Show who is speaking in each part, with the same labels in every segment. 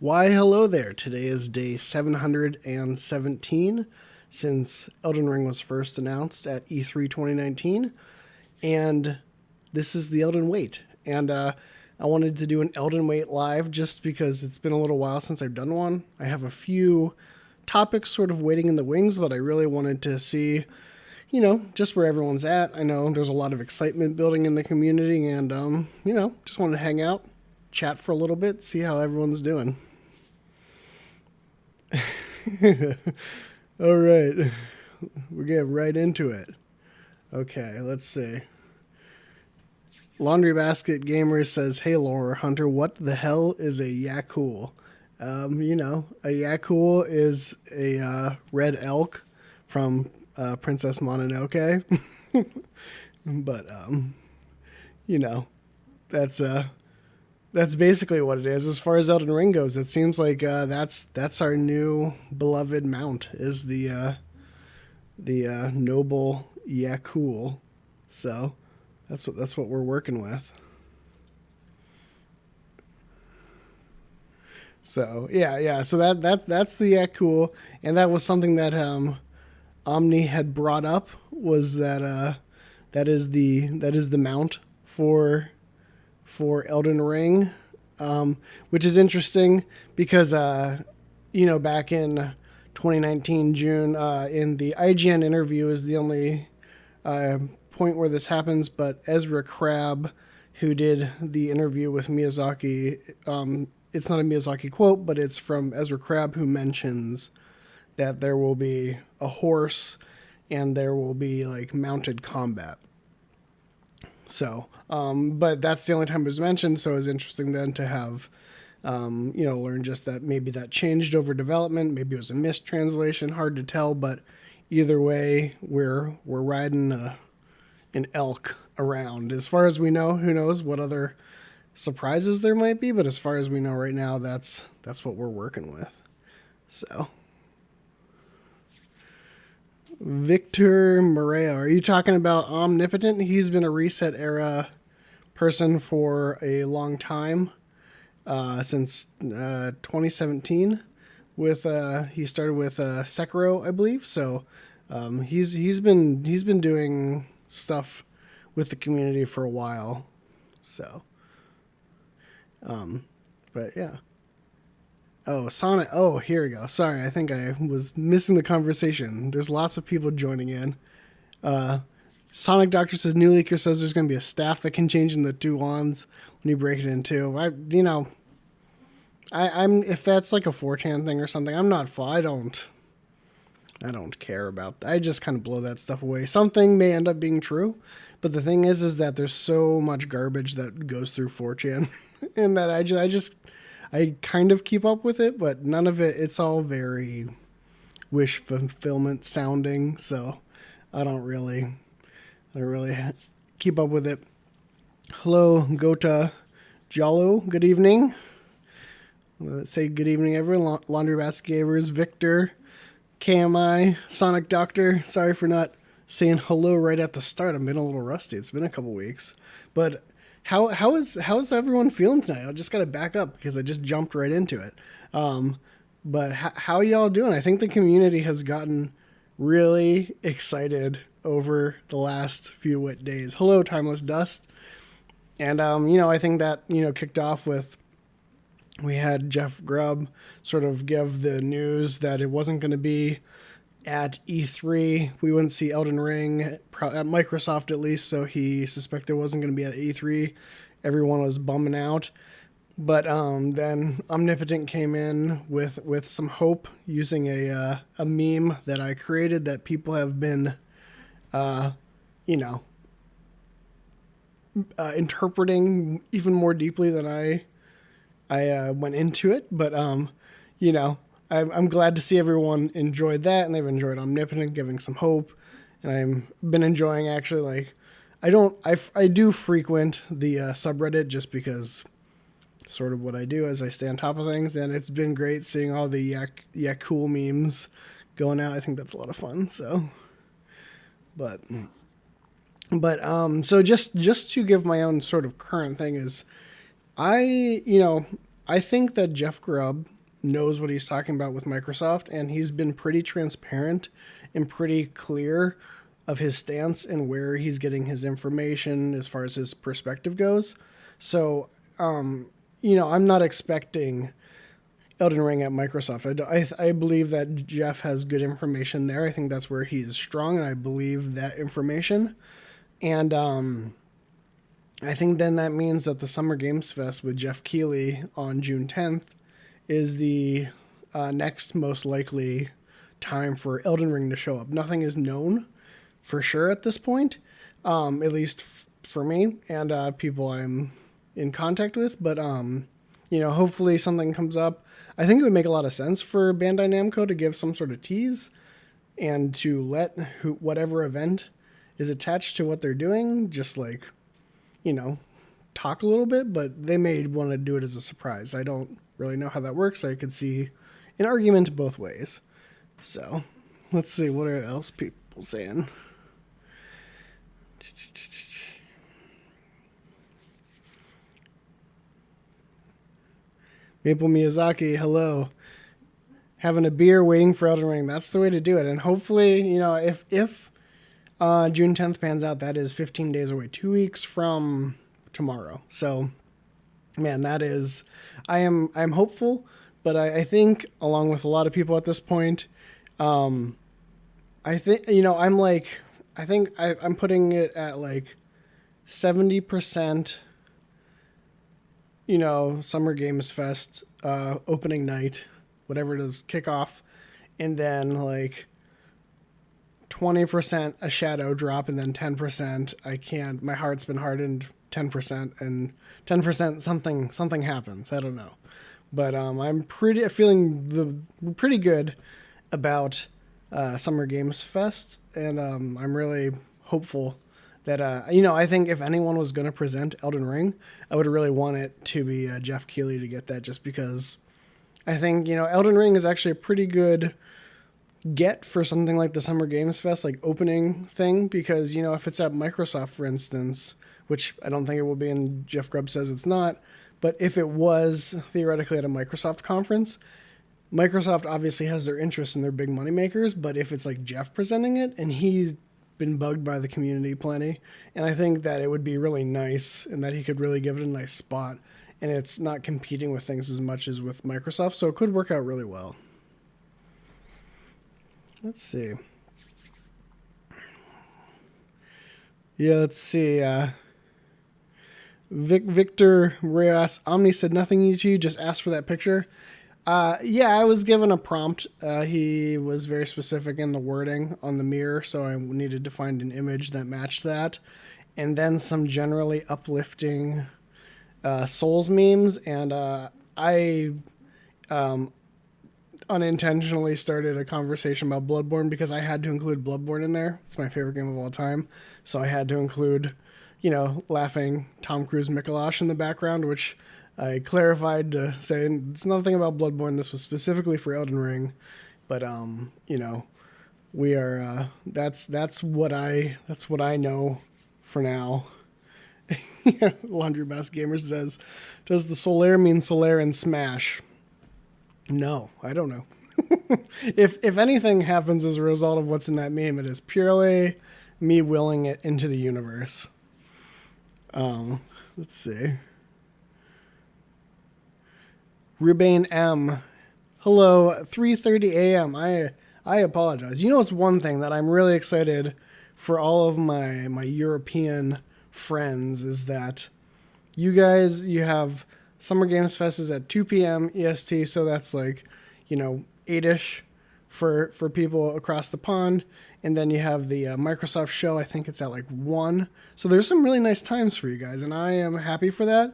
Speaker 1: Why, hello there. Today is day 717 since Elden Ring was first announced at E3 2019. And this is the Elden Wait. And I wanted to do an Elden Wait live just because it's been a little while since I've done one. I have a few topics sort of waiting in the wings, but I really wanted to see, just where everyone's at. I know there's a lot of excitement building in the community, and, just wanted to hang out, chat for a little bit, see how everyone's doing. All right. We're getting right into it. Okay, let's see. Laundry Basket Gamer says, "Hey, Laura Hunter, what the hell is a Yakul?" A Yakul is a red elk from Princess Mononoke. but you know, that's that's basically what it is. As far as Elden Ring goes, it seems like that's our new beloved mount is the noble Yakul. So that's what we're working with. So yeah. So that's the Yakul, and that was something that Omni had brought up was that that is the mount for Elden Ring, which is interesting because back in 2019 June, in the IGN interview is the only point where this happens, but Ezra Crab, who did the interview with Miyazaki, it's not a Miyazaki quote, but it's from Ezra Crab, who mentions that there will be a horse and there will be like mounted combat. So, but that's the only time it was mentioned. So it was interesting then to have, learn just that maybe that changed over development. Maybe it was a mistranslation. Hard to tell, but either way, we're riding an elk around. As far as we know, who knows what other surprises there might be? But as far as we know right now, that's what we're working with. So. Victor Moreo, are you talking about Omnipotent? He's been a Reset era person for a long time, since 2017. With he started with Sekiro, I believe. So he's been doing stuff with the community for a while. So, but yeah. Oh, Sonic. Oh, here we go. Sorry, I think I was missing the conversation. There's lots of people joining in. Uh, Sonic Doctor says New Leaker says there's going to be a staff that can change in the two wands when you break it in two. I'm if that's like a 4chan thing or something. I'm not. I don't care about that. I just kind of blow that stuff away. Something may end up being true, but the thing is that there's so much garbage that goes through 4chan, and that I kind of keep up with it, but none of it. It's all very wish fulfillment sounding, so I don't really keep up with it. Hello, Gota Jalo. Good evening. Let's say good evening, everyone. Laundry Basket Gavers, Victor, KMI, Sonic Doctor. Sorry for not saying hello right at the start. I've been a little rusty. It's been a couple weeks, but how's everyone feeling tonight? I just got to back up because I just jumped right into it. But how y'all doing? I think the community has gotten really excited over the last few wet days. Hello, Timeless Dust. And I think that kicked off with we had Jeff Grubb sort of give the news that it wasn't going to be at E3. We wouldn't see Elden Ring at Microsoft at least, so he suspected it wasn't going to be at E3. Everyone was bumming out. But then Omnipotent came in with some hope using a meme that I created that people have been, interpreting even more deeply than I went into it. But I'm glad to see everyone enjoyed that, and they've enjoyed Omnipotent giving some hope, and I've been enjoying actually like I do frequent the subreddit just because sort of what I do as I stay on top of things, and it's been great seeing all the cool memes going out. I think that's a lot of fun. So, but so just to give my own sort of current thing is I I think that Jeff Grubb knows what he's talking about with Microsoft, and he's been pretty transparent and pretty clear of his stance and where he's getting his information as far as his perspective goes. So, I'm not expecting Elden Ring at Microsoft. I believe that Jeff has good information there. I think that's where he's strong, and I believe that information. And I think then that means that the Summer Games Fest with Jeff Keighley on June 10th is the next most likely time for Elden Ring to show up. Nothing is known for sure at this point, at least for me and people I'm in contact with. But hopefully something comes up. I think it would make a lot of sense for Bandai Namco to give some sort of tease and to let whatever event is attached to what they're doing just talk a little bit, but they may want to do it as a surprise. I don't really know how that works. I could see an argument both ways. So let's see what else people saying. Maple Miyazaki, hello. Having a beer, waiting for Elden Ring. That's the way to do it. And hopefully, if June 10th pans out, that is 15 days away, 2 weeks from tomorrow. So, man, I'm hopeful, but I think along with a lot of people at this point, I'm putting it at 70%, Summer Games Fest, opening night, whatever it is, kickoff, and then 20% a shadow drop, and then 10% my heart's been hardened, 10%, and 10% something happens. I don't know. But I'm feeling pretty good about Summer Games Fest, and I'm really hopeful that I think if anyone was going to present Elden Ring, I would really want it to be Jeff Keighley to get that, just because I think Elden Ring is actually a pretty good get for something like the Summer Games Fest opening thing, because if it's at Microsoft, for instance, which I don't think it will be, and Jeff Grubb says it's not, but if it was theoretically at a Microsoft conference, Microsoft obviously has their interest in their big money makers, but if it's Jeff presenting it, and he's been bugged by the community plenty, and I think that it would be really nice and that he could really give it a nice spot, and it's not competing with things as much as with Microsoft, so it could work out really well. Let's see. Yeah, let's see. Victor Reyes Omni said nothing to you, just asked for that picture. Yeah, I was given a prompt. He was very specific in the wording on the mirror, so I needed to find an image that matched that. And then some generally uplifting Souls memes. And I unintentionally started a conversation about Bloodborne because I had to include Bloodborne in there. It's my favorite game of all time. So I had to include, laughing Tom Cruise Mikolash in the background, which I clarified to say it's nothing about Bloodborne. This was specifically for Elden Ring. But, we are, that's what I know for now. Laundry Basket Gamer says, does the Solaire mean Solaire in Smash? No, I don't know. If anything happens as a result of what's in that meme, it is purely me willing it into the universe. Let's see. Rubane M. Hello, 3:30 a.m. I apologize. It's one thing that I'm really excited for all of my European friends is that you have Summer Games Fest is at 2 p.m. EST, so that's 8-ish for people across the pond. And then you have the Microsoft show. I think it's at 1. So there's some really nice times for you guys, and I am happy for that,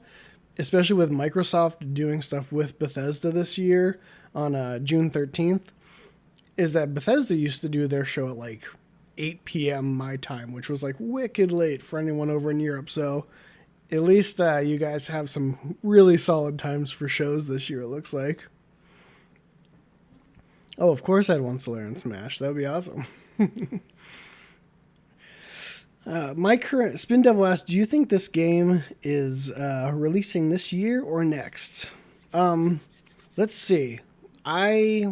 Speaker 1: especially with Microsoft doing stuff with Bethesda this year on June 13th, is that Bethesda used to do their show at 8 p.m. my time, which was wicked late for anyone over in Europe. So at least you guys have some really solid times for shows this year, it looks like. Oh, of course I'd want Solaire and Smash. That would be awesome. My current Spin Devil asks, do you think this game is releasing this year or next? Let's see. I,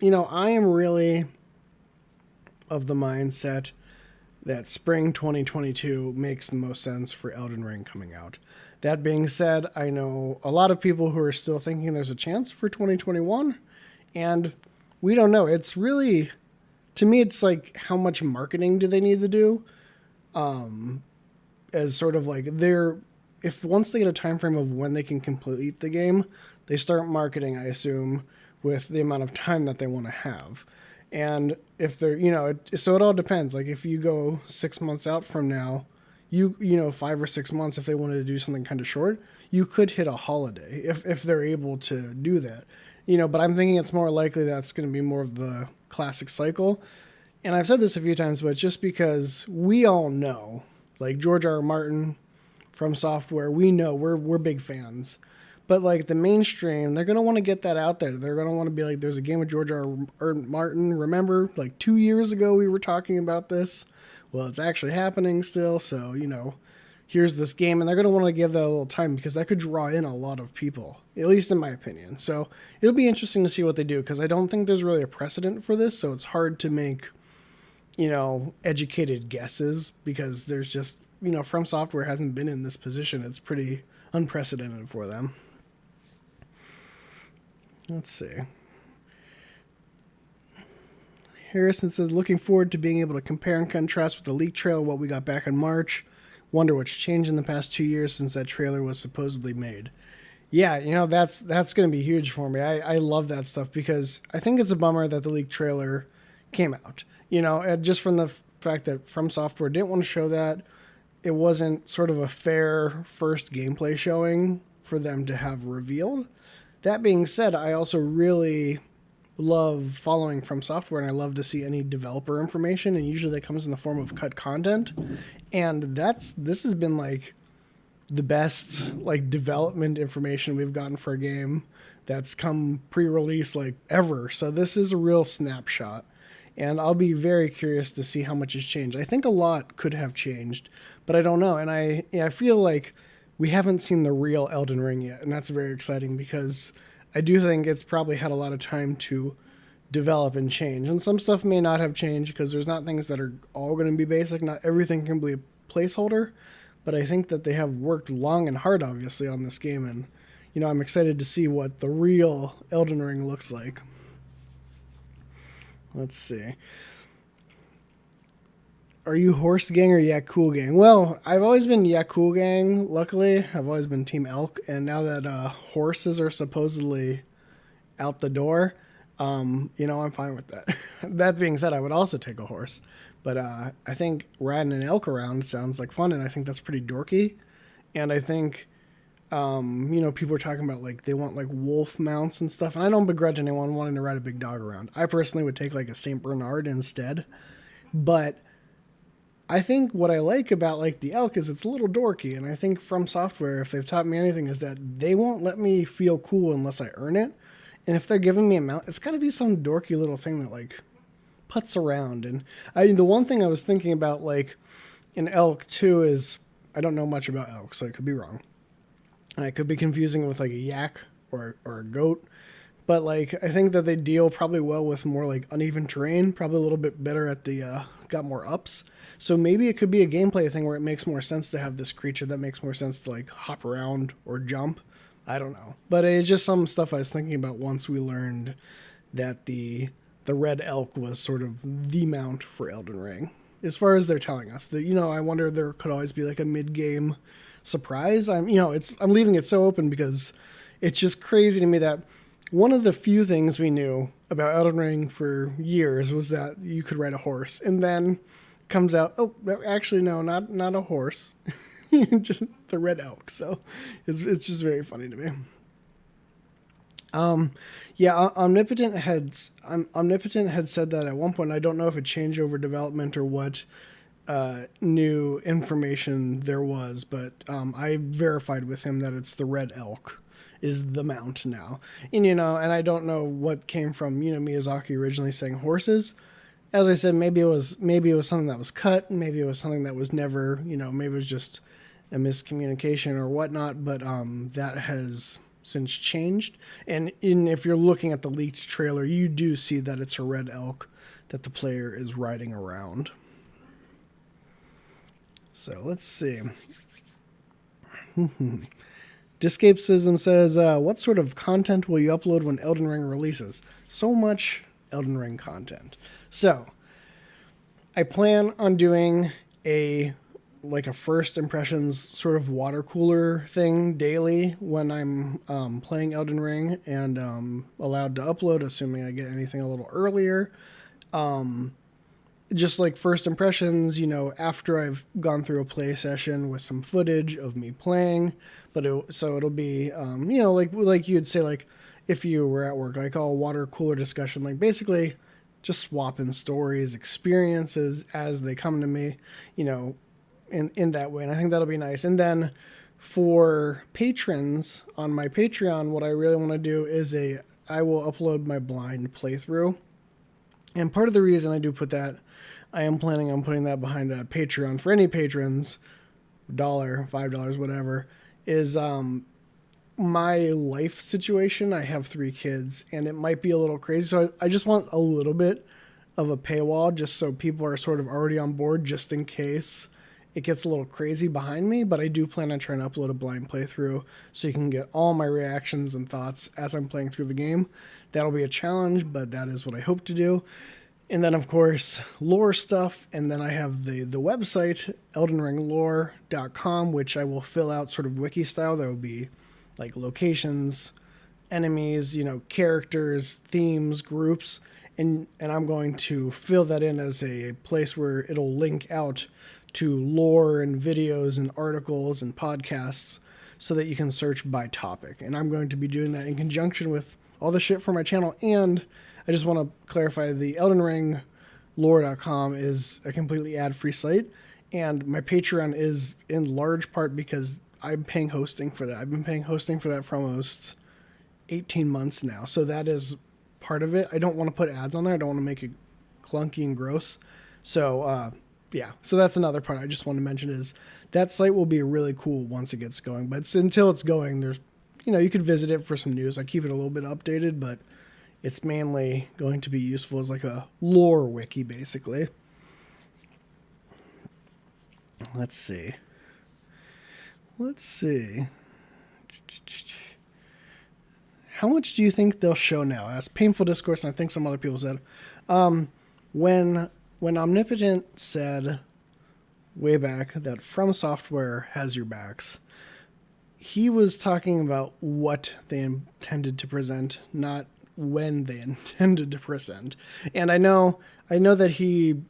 Speaker 1: I am really of the mindset that spring 2022 makes the most sense for Elden Ring coming out. That being said, I know a lot of people who are still thinking there's a chance for 2021, and we don't know. It's really, to me, it's like how much marketing do they need to do? As sort of like they're, if once they get a time frame of when they can complete the game, they start marketing, I assume, with the amount of time that they want to have. And if they're, so it all depends. Like if you go 6 months out from now, 5 or 6 months, if they wanted to do something kind of short, you could hit a holiday if they're able to do that. But I'm thinking it's more likely that's going to be more of the classic cycle. And I've said this a few times, but just because we all know, like George R. R. Martin from Software, we know we're big fans. But like the mainstream, they're gonna want to get that out there. They're gonna want to be like, "There's a game with George R. R. Martin. Remember, like 2 years ago, we were talking about this. Well, it's actually happening still. So here's this game," and they're gonna want to give that a little time because that could draw in a lot of people, at least in my opinion. So it'll be interesting to see what they do because I don't think there's really a precedent for this. So it's hard to make educated guesses because there's just From Software hasn't been in this position. It's pretty unprecedented for them. Let's see. Harrison says, looking forward to being able to compare and contrast with the leak trailer what we got back in March. Wonder what's changed in the past 2 years since that trailer was supposedly made. Yeah, that's going to be huge for me. I love that stuff because I think it's a bummer that the leak trailer came out. And just from the fact that From Software didn't want to show that, it wasn't sort of a fair first gameplay showing for them to have revealed. That being said, I also really love following From Software, and I love to see any developer information, and usually that comes in the form of cut content. And this has been like the best like development information we've gotten for a game that's come pre-release like ever. So this is a real snapshot, and I'll be very curious to see how much has changed. I think a lot could have changed, but I don't know. And I feel like we haven't seen the real Elden Ring yet, and that's very exciting because I do think it's probably had a lot of time to develop and change. And some stuff may not have changed because there's not things that are all going to be basic. Not everything can be a placeholder, but I think that they have worked long and hard, obviously, on this game. And, I'm excited to see what the real Elden Ring looks like. Let's see. Are you Horse Gang or Yak Cool Gang? Well, I've always been Yak Cool Gang, luckily. I've always been Team Elk, and now that horses are supposedly out the door, I'm fine with that. That being said, I would also take a horse, but I think riding an elk around sounds like fun, and I think that's pretty dorky, and I think, people are talking about, like, they want, like, wolf mounts and stuff, and I don't begrudge anyone wanting to ride a big dog around. I personally would take, like, a St. Bernard instead, but I think what I like about like the elk is it's a little dorky, and I think From Software, if they've taught me anything, is that they won't let me feel cool unless I earn it. And if they're giving me a mount, it's got to be some dorky little thing that like puts around. And the one thing I was thinking about like in elk too is I don't know much about elk, so I could be wrong, and I could be confusing it with like a yak or a goat. But like I think that they deal probably well with more like uneven terrain, probably a little bit better at the got more ups. So maybe it could be a gameplay thing where it makes more sense to have this creature that makes more sense to like hop around or jump. I don't know. But it's just some stuff I was thinking about once we learned that the red elk was sort of the mount for Elden Ring. As far as they're telling us, that I wonder if there could always be like a mid-game surprise. I'm leaving it so open because it's just crazy to me that one of the few things we knew about Elden Ring for years was that you could ride a horse, and then comes out, oh, actually no, not a horse, just the red elk. So it's just very funny to me. Omnipotent had said that at one point. I don't know if it changed over development or what new information there was, but I verified with him that it's the red elk is the mount now. And and I don't know what came from Miyazaki originally saying horses. As I said, maybe it was something that was cut, maybe it was something that was never, maybe it was just a miscommunication or whatnot, but that has since changed. And if you're looking at the leaked trailer, you do see that it's a red elk that the player is riding around. So let's see. Discapeism says, what sort of content will you upload when Elden Ring releases? So much Elden Ring content. So I plan on doing a first impressions sort of water cooler thing daily when I'm playing Elden Ring and allowed to upload, assuming I get anything a little earlier. Just like first impressions, after I've gone through a play session with some footage of me playing, but it'll be, like you'd say, like if you were at work, like a water cooler discussion, like basically just swapping stories, experiences as they come to me, in that way. And I think that'll be nice. And then for patrons on my Patreon, what I really want to do is I will upload my blind playthrough. And part of the reason I do put that, I am planning on putting that behind a Patreon for any patrons, $1, $5, whatever, is my life situation. I have 3 kids and it might be a little crazy. So I just want a little bit of a paywall just so people are sort of already on board just in case it gets a little crazy behind me. But I do plan on trying to upload a blind playthrough so you can get all my reactions and thoughts as I'm playing through the game. That'll be a challenge, but that is what I hope to do. And then, of course, lore stuff. And then I have the website, eldenringlore.com, which I will fill out sort of wiki style. There will be like locations, enemies, characters, themes, groups. And I'm going to fill that in as a place where it'll link out to lore and videos and articles and podcasts so that you can search by topic. And I'm going to be doing that in conjunction with all the shit for my channel. And I just want to clarify, the Elden Ring lore.com is a completely ad-free site, and my Patreon is in large part because I'm paying hosting for that. I've been paying hosting for that for almost 18 months now, so that is part of it. I don't want to put ads on there. I don't want to make it clunky and gross. So, so that's another part I just want to mention is that site will be really cool once it gets going, but until it's going, there's, you could visit it for some news. I keep it a little bit updated, but it's mainly going to be useful as like a lore wiki, basically. Let's see. How much do you think they'll show now? As Painful Discourse, and I think some other people said, when Omnipotent said way back that From Software has your backs, he was talking about what they intended to present, not when they intended to present. And I know that he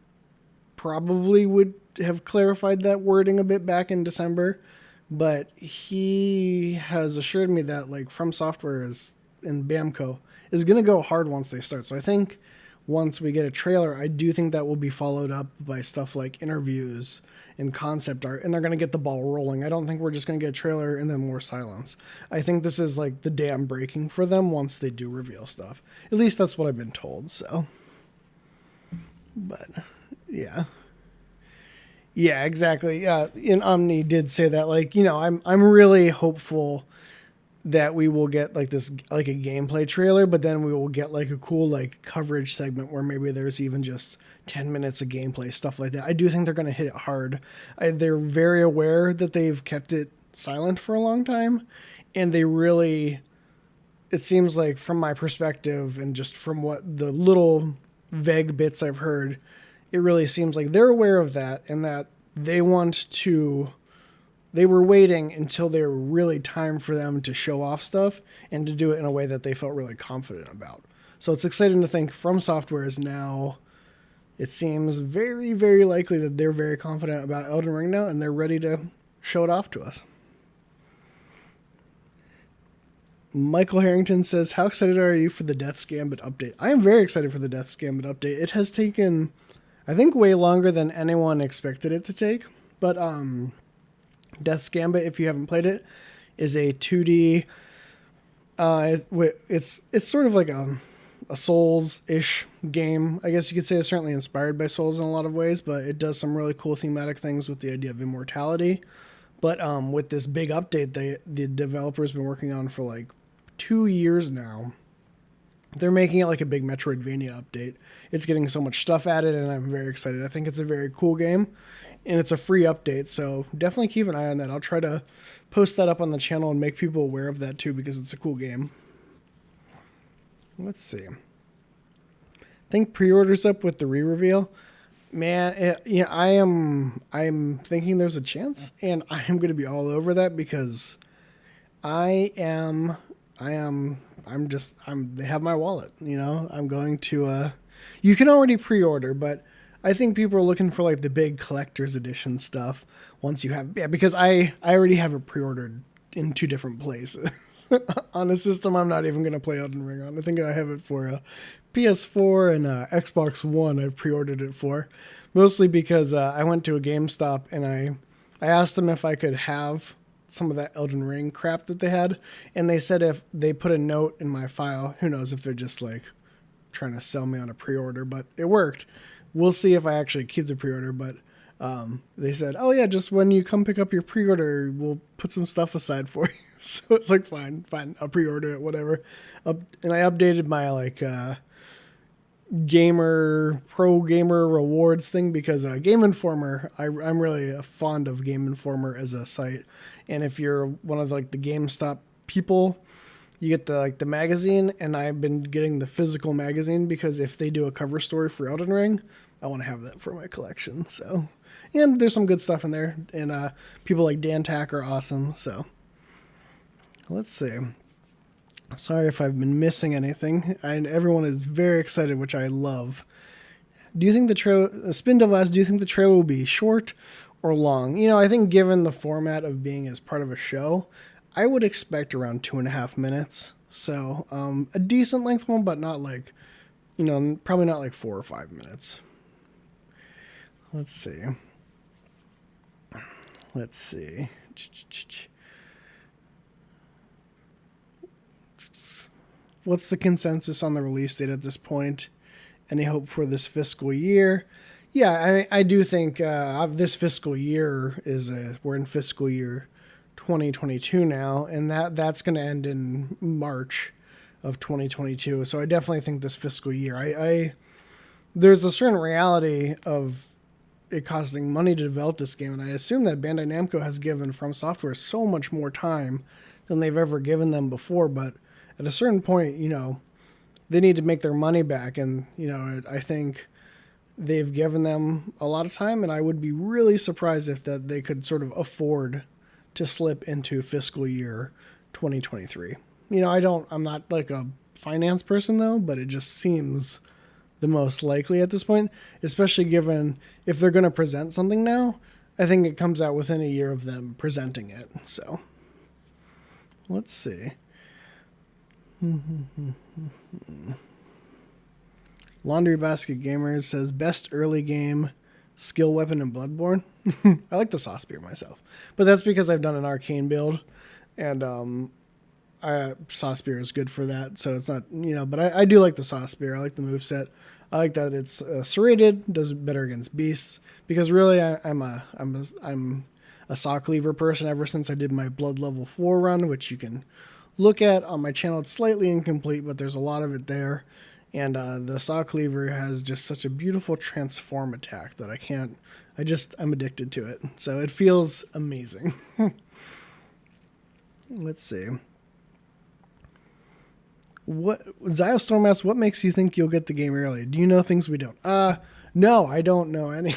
Speaker 1: probably would have clarified that wording a bit back in December, but he has assured me that like From Software is in Bamco is going to go hard once they start. So I think once we get a trailer, I do think that will be followed up by stuff like interviews and concept art, and they're going to get the ball rolling. I don't think we're just going to get a trailer and then more silence. I think this is like the dam breaking for them once they do reveal stuff. At least that's what I've been told, so. But, yeah. Yeah, exactly. Yeah, and Omni did say that, like, I'm really hopeful that we will get like this, like a gameplay trailer, but then we will get like a cool like coverage segment where maybe there's even just 10 minutes of gameplay, stuff like that. I do think they're going to hit it hard. They're very aware that they've kept it silent for a long time, and they really, it seems like from my perspective and just from what the little vague bits I've heard, it really seems like they're aware of that and that they were waiting until they were really time for them to show off stuff and to do it in a way that they felt really confident about. So it's exciting to think From Software is now, it seems very, very likely that they're very confident about Elden Ring now and they're ready to show it off to us. Michael Harrington says, how excited are you for the Death's Gambit update? I am very excited for the Death's Gambit update. It has taken, I think, way longer than anyone expected it to take, but Death's Gambit, if you haven't played it, is a 2D. It's sort of like a Souls-ish game. I guess you could say it's certainly inspired by Souls in a lot of ways, but it does some really cool thematic things with the idea of immortality. But with this big update, the developer's been working on for like 2 years now. They're making it like a big Metroidvania update. It's getting so much stuff added, and I'm very excited. I think it's a very cool game, and it's a free update, so definitely keep an eye on that. I'll try to post that up on the channel and make people aware of that too, because it's a cool game. Let's see. I think pre-orders up with the re-reveal. Man, I'm thinking there's a chance, and I am going to be all over that because I am they have my wallet, I'm going to, you can already pre-order, but I think people are looking for like the big collector's edition stuff once you have, because I already have it pre-ordered in 2 different places on a system I'm not even going to play Elden Ring on. I think I have it for PS4 and Xbox One. I've pre-ordered it for, mostly because I went to a GameStop and I asked them if I could have some of that Elden Ring crap that they had, and they said if they put a note in my file, who knows if they're just like trying to sell me on a pre-order, but it worked. We'll see if I actually keep the pre-order, but they said, oh yeah, just when you come pick up your pre-order, we'll put some stuff aside for you. So it's like, fine, I'll pre-order it, whatever. And I updated my like pro gamer rewards thing, because Game Informer, I'm really fond of Game Informer as a site, and if you're one of like the GameStop people, you get the magazine, and I've been getting the physical magazine because if they do a cover story for Elden Ring, I want to have that for my collection. So, and there's some good stuff in there, and people like Dan Tack are awesome. So let's see. Sorry if I've been missing anything. Everyone is very excited, which I love. Do you think the trailer, Spin Devil asks, do you think the trailer will be short or long? I think given the format of being as part of a show, I would expect around 2.5 minutes. So a decent length one, but not like, probably not like 4 or 5 minutes. Let's see. What's the consensus on the release date at this point? Any hope for this fiscal year? Yeah, I do think this fiscal year we're in fiscal year 2022 now, and that's going to end in March of 2022. So I definitely think this fiscal year. There's a certain reality of it costing money to develop this game, and I assume that Bandai Namco has given From Software so much more time than they've ever given them before, but at a certain point, they need to make their money back. And, I think they've given them a lot of time, and I would be really surprised if that they could sort of afford to slip into fiscal year 2023. I'm not like a finance person though, but it just seems the most likely at this point, especially given if they're going to present something now, I think it comes out within a year of them presenting it. So let's see. Laundry Basket Gamers says best early game skill weapon in Bloodborne. I like the Saw Spear myself, but that's because I've done an arcane build, and Saw Spear is good for that. So it's not, but I do like the Saw Spear. I like the moveset. I like that it's serrated, does better against beasts, because really I'm a saw cleaver person ever since I did my Blood level 4 run, which you can look at on my channel. It's slightly incomplete, but there's a lot of it there. And the saw cleaver has just such a beautiful transform attack that I'm addicted to it. So it feels amazing. Let's see. Ziostorm asks, what makes you think you'll get the game early? Do you know things we don't? No, I don't know any.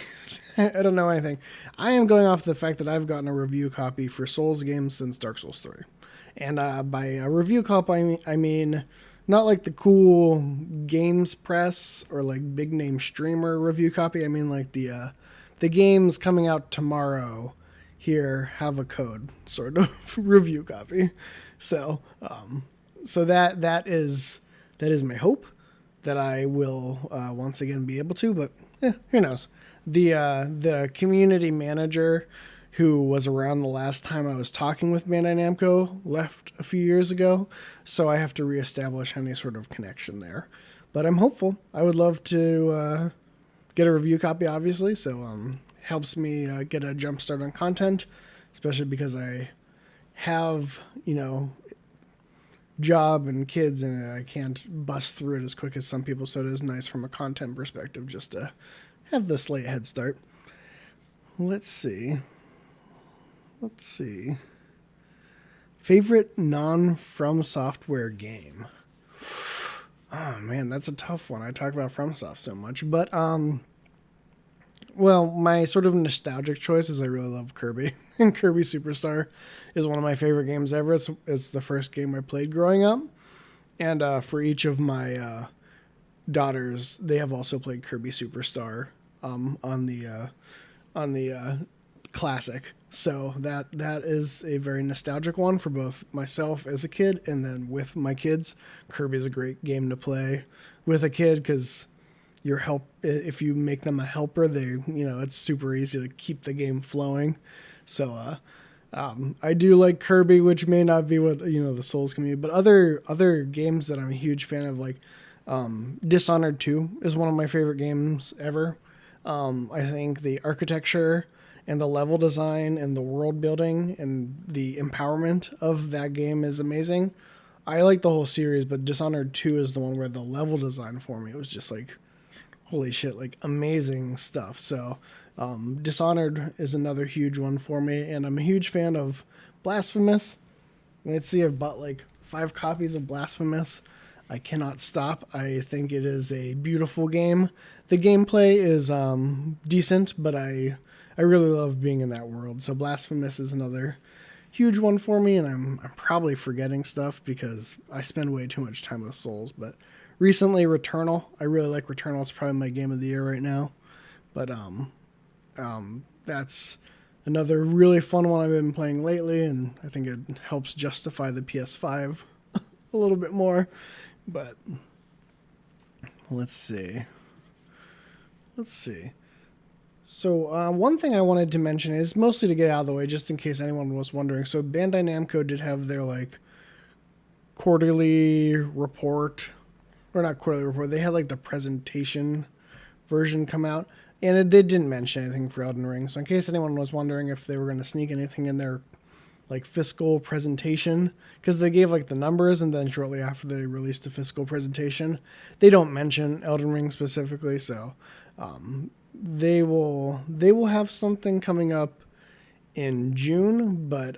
Speaker 1: I don't know anything. I am going off the fact that I've gotten a review copy for Souls games since Dark Souls 3. And by a review copy, I mean not like the cool games press or like big name streamer review copy. I mean like the games coming out tomorrow here have a code sort of review copy. So so that is my hope that I will once again be able to. But who knows? The community manager who was around the last time I was talking with Bandai Namco left a few years ago, so I have to reestablish any sort of connection there. But I'm hopeful. I would love to get a review copy, obviously, so helps me get a jump start on content, especially because I have, job and kids, and I can't bust through it as quick as some people. So it is nice from a content perspective just to have the slight head start. Let's see. Let's see. Favorite non-From Software game? Oh man, that's a tough one. I talk about FromSoft so much, but well, my sort of nostalgic choice is I really love Kirby, and Kirby Superstar is one of my favorite games ever. It's the first game I played growing up, and for each of my daughters, they have also played Kirby Superstar on the classic. So that is a very nostalgic one for both myself as a kid and then with my kids. Kirby's a great game to play with a kid because if you make them a helper, it's super easy to keep the game flowing. So I do like Kirby, which may not be what the Souls community, but other games that I'm a huge fan of, like Dishonored 2 is one of my favorite games ever. I think the architecture and the level design and the world building and the empowerment of that game is amazing. I like the whole series, but Dishonored 2 is the one where the level design for me, it was just like, holy shit, like amazing stuff. So Dishonored is another huge one for me, and I'm a huge fan of Blasphemous. Let's see, I've bought like 5 copies of Blasphemous. I cannot stop. I think it is a beautiful game. The gameplay is decent, but I really love being in that world. So Blasphemous is another huge one for me, and I'm probably forgetting stuff because I spend way too much time with Souls. But recently, Returnal. I really like Returnal. It's probably my game of the year right now. But that's another really fun one I've been playing lately, and I think it helps justify the PS5 a little bit more. But let's see. So one thing I wanted to mention is mostly to get out of the way, just in case anyone was wondering. So Bandai Namco did have their like quarterly report, or not quarterly report. They had like the presentation version come out, and they didn't mention anything for Elden Ring. So in case anyone was wondering if they were going to sneak anything in their like fiscal presentation, because they gave like the numbers, and then shortly after they released a fiscal presentation, they don't mention Elden Ring specifically. So they will have something coming up in June, but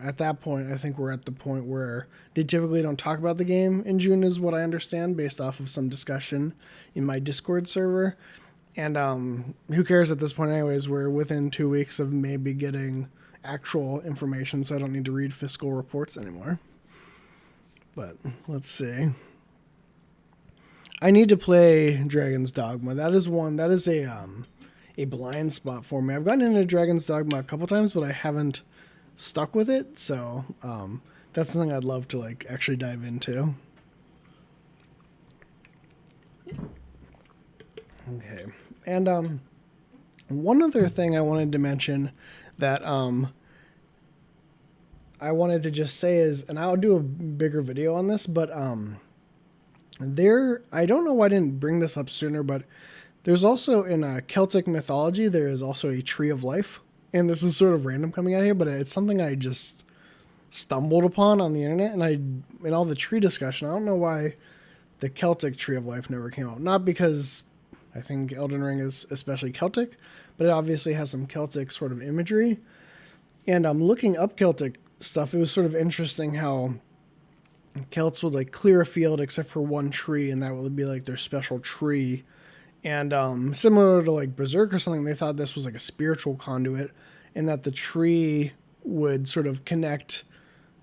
Speaker 1: at that point, I think we're at the point where they typically don't talk about the game in June, is what I understand, based off of some discussion in my Discord server. And who cares at this point anyways? We're within 2 weeks of maybe getting actual information, so I don't need to read fiscal reports anymore. But let's see. I need to play Dragon's Dogma. That is a blind spot for me. I've gotten into Dragon's Dogma a couple times, but I haven't stuck with it. So that's something I'd love to like actually dive into. Okay, and one other thing I wanted to mention that I wanted to just say is, and I'll do a bigger video on this, but I don't know why I didn't bring this up sooner, but there's also in Celtic mythology, there is also a tree of life. And this is sort of random coming out here, but it's something I just stumbled upon on the internet. And in all the tree discussion, I don't know why the Celtic tree of life never came out. Not because I think Elden Ring is especially Celtic, but it obviously has some Celtic sort of imagery. And I'm looking up Celtic stuff. It was sort of interesting how Celts would like clear a field except for one tree, and that would be like their special tree. And similar to like Berserk or something, they thought this was like a spiritual conduit, and that the tree would sort of connect,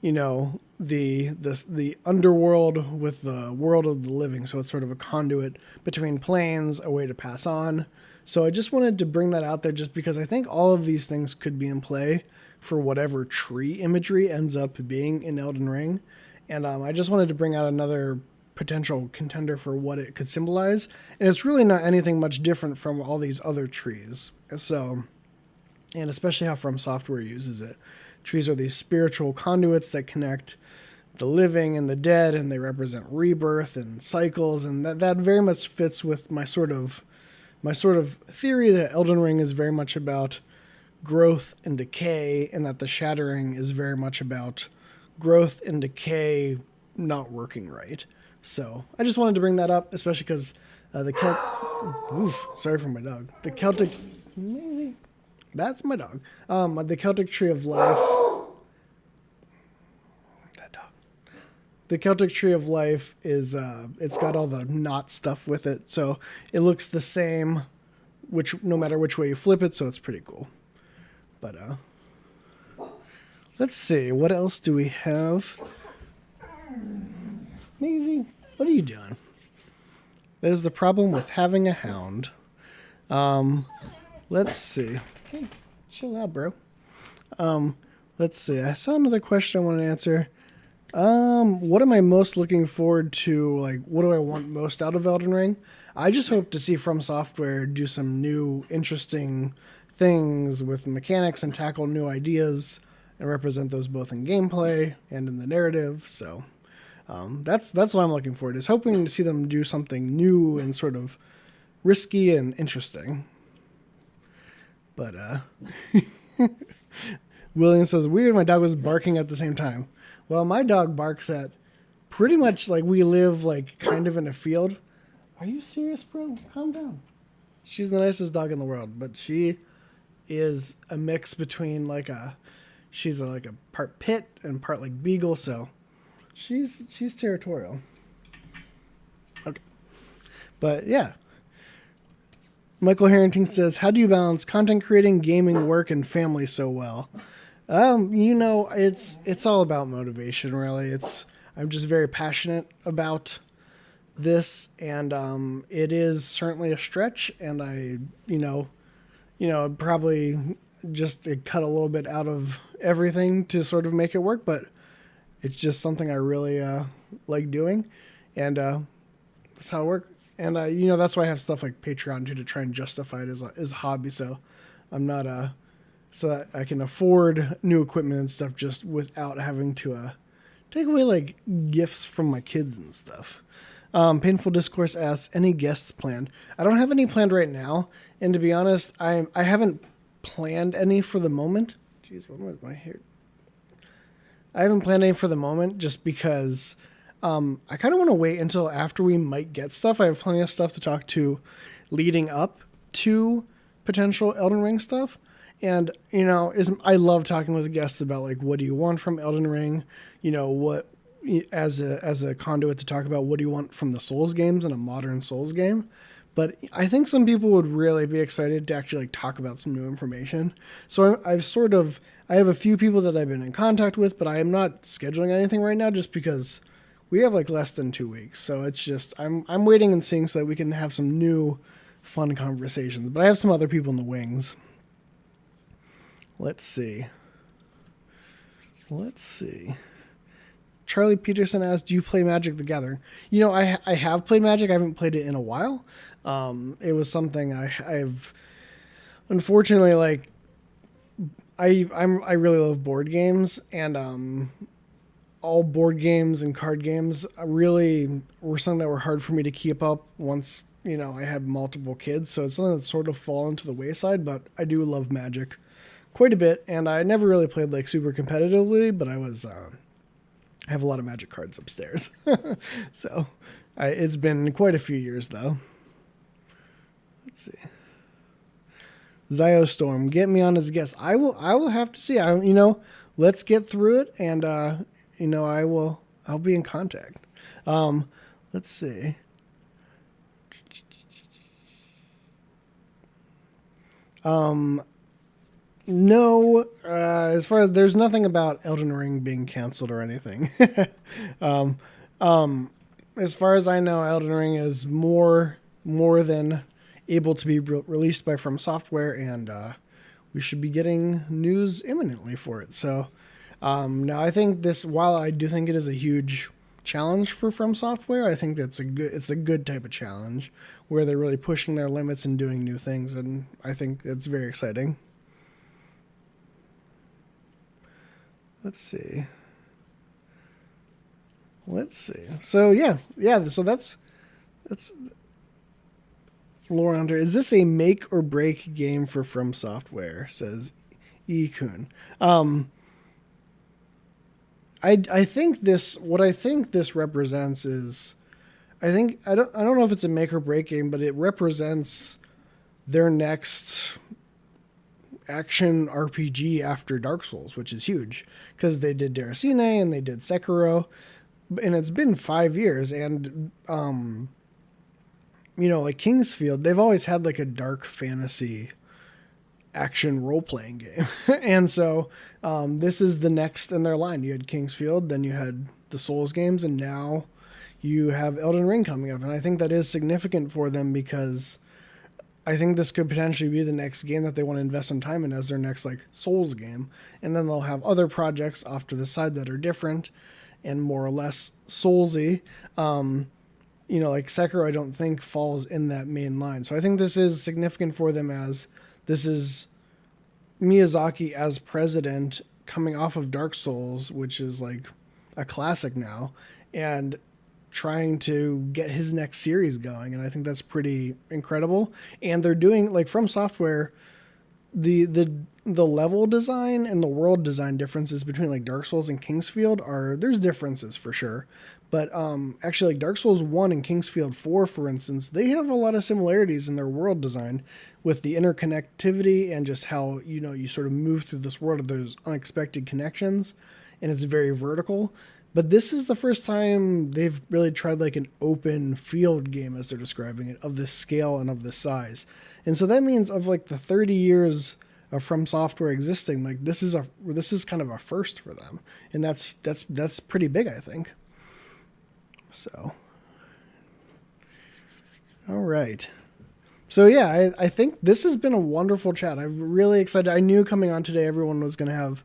Speaker 1: the underworld with the world of the living. So it's sort of a conduit between planes, a way to pass on. So I just wanted to bring that out there, just because I think all of these things could be in play for whatever tree imagery ends up being in Elden Ring. And I just wanted to bring out another potential contender for what it could symbolize. And it's really not anything much different from all these other trees. So, and especially how From Software uses it. Trees are these spiritual conduits that connect the living and the dead, and they represent rebirth and cycles. And that very much fits with my sort of theory that Elden Ring is very much about growth and decay, and that the Shattering is very much about growth and decay not working right. So I just wanted to bring that up, especially because the Oof, sorry for my dog. The Celtic. Amazing. That's my dog. The Celtic Tree of Life. That dog. The Celtic Tree of Life is it's got all the knot stuff with it, so it looks the same, which no matter which way you flip it. So it's pretty cool. But let's see, what else do we have? Maisie, what are you doing? That is the problem with having a hound. Let's see. Hey, chill out, bro. Let's see. I saw another question I want to answer. What am I most looking forward to? Like, what do I want most out of Elden Ring? I just hope to see From Software do some new, interesting things with mechanics and tackle new ideas and represent those both in gameplay and in the narrative. So that's what I'm looking forward to, is hoping to see them do something new and sort of risky and interesting. But William says, weird, my dog was barking at the same time. Well, my dog barks at pretty much, like, we live like kind of in a field. Are you serious, bro? Calm down. She's the nicest dog in the world, but she is a mix between like she's like a part pit and part like beagle, so she's territorial. Okay. But yeah. Michael Harrington says, how do you balance content creating, gaming, work, and family so well? It's all about motivation, really. I'm just very passionate about this, and it is certainly a stretch, and I probably just cut a little bit out of everything to sort of make it work, but it's just something I really like doing, and that's how it works. And that's why I have stuff like Patreon too, to try and justify it as a hobby, so I'm not so that I can afford new equipment and stuff just without having to take away like gifts from my kids and stuff. Painful Discourse asks, any guests planned? I don't have any planned right now, and to be honest, I haven't planned any for the moment. Jeez, what was my hair? I haven't planned any for the moment just because I kind of want to wait until after we might get stuff. I have plenty of stuff to talk to leading up to potential Elden Ring stuff. And, I love talking with guests about, like, what do you want from Elden Ring? What, as a conduit to talk about what do you want from the Souls games and a modern Souls game. But I think some people would really be excited to actually like talk about some new information. So I have a few people that I've been in contact with, but I am not scheduling anything right now just because we have like less than 2 weeks. So it's just, I'm waiting and seeing so that we can have some new fun conversations, but I have some other people in the wings. Let's see. Charlie Peterson asked, do you play Magic the Gathering? I have played Magic. I haven't played it in a while. It was something I've unfortunately, like, I really love board games, and all board games and card games really were something that were hard for me to keep up once, I had multiple kids. So it's something that's sort of fallen to the wayside, but I do love Magic quite a bit. And I never really played like super competitively, but I have a lot of Magic cards upstairs. So it's been quite a few years though. Let's see. Ziostorm, get me on as a guest. I will have to see. Let's get through it, and I'll be in contact. Let's see. No, as far as there's nothing about Elden Ring being canceled or anything. As far as I know, Elden Ring is more than able to be released by From Software, and we should be getting news imminently for it. So now I think while I do think it is a huge challenge for From Software, I think it's a good type of challenge where they're really pushing their limits and doing new things, and I think it's very exciting. Let's see. So yeah. So that's Laura Hunter. Is this a make or break game for From Software? Says E. Kuhn. I think this what I think this represents is I don't know if it's a make or break game, but it represents their next action RPG after Dark Souls, which is huge because they did Deracine and they did Sekiro, and it's been 5 years. And like Kingsfield, they've always had like a dark fantasy action role playing game, and so this is the next in their line. You had Kingsfield, then you had the Souls games, and now you have Elden Ring coming up, and I think that is significant for them because I think this could potentially be the next game that they want to invest some time in as their next like Souls game, and then they'll have other projects off to the side that are different and more or less Soulsy. Like Sekiro, I don't think falls in that main line, so I think this is significant for them as this is Miyazaki as president coming off of Dark Souls, which is like a classic now, and trying to get his next series going, and I think that's pretty incredible. And they're doing like From Software, the level design and the world design differences between like Dark Souls and Kingsfield there's differences for sure, but actually like Dark Souls 1 and Kingsfield 4, for instance, they have a lot of similarities in their world design with the interconnectivity and just how you sort of move through this world of those unexpected connections, and it's very vertical. But this is the first time they've really tried like an open field game, as they're describing it, of this scale and of this size. And so that means of like the 30 years of From Software existing, like this is kind of a first for them. And that's pretty big, I think. So all right. So yeah, I think this has been a wonderful chat. I'm really excited. I knew coming on today everyone was going to have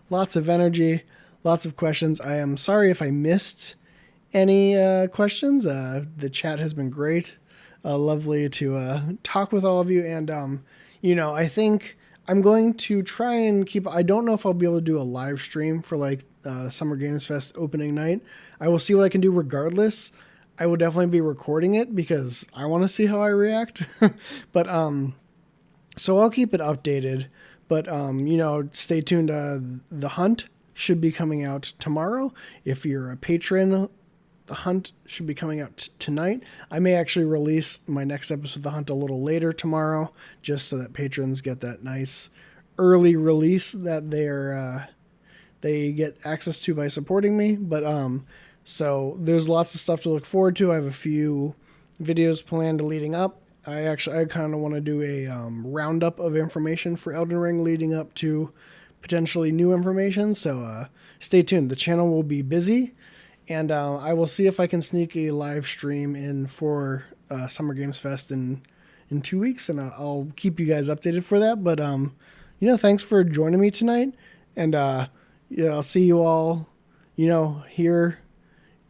Speaker 1: lots of energy, lots of questions. I am sorry if I missed any questions. The chat has been great. Lovely to talk with all of you. And, I think I'm going to try and I don't know if I'll be able to do a live stream for like Summer Games Fest opening night. I will see what I can do regardless. I will definitely be recording it because I want to see how I react. But, so I'll keep it updated. But, stay tuned. The Hunt should be coming out tomorrow. If you're a patron, The Hunt should be coming out tonight. I may actually release my next episode of The Hunt a little later tomorrow, just so that patrons get that nice early release that they get access to by supporting me. But so there's lots of stuff to look forward to. I have a few videos planned leading up. I kind of want to do a roundup of information for Elden Ring leading up to potentially new information. So stay tuned. The channel will be busy, and I will see if I can sneak a live stream in for Summer Games Fest in 2 weeks, and I'll keep you guys updated for that. But thanks for joining me tonight, and I'll see you all here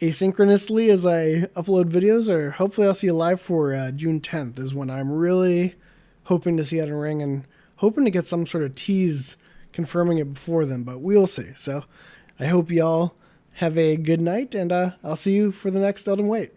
Speaker 1: asynchronously as I upload videos, or hopefully I'll see you live for June 10th is when I'm really hoping to see Elden Ring and hoping to get some sort of tease confirming it before then, but we'll see. So I hope y'all have a good night, and I'll see you for the next Elden Wait.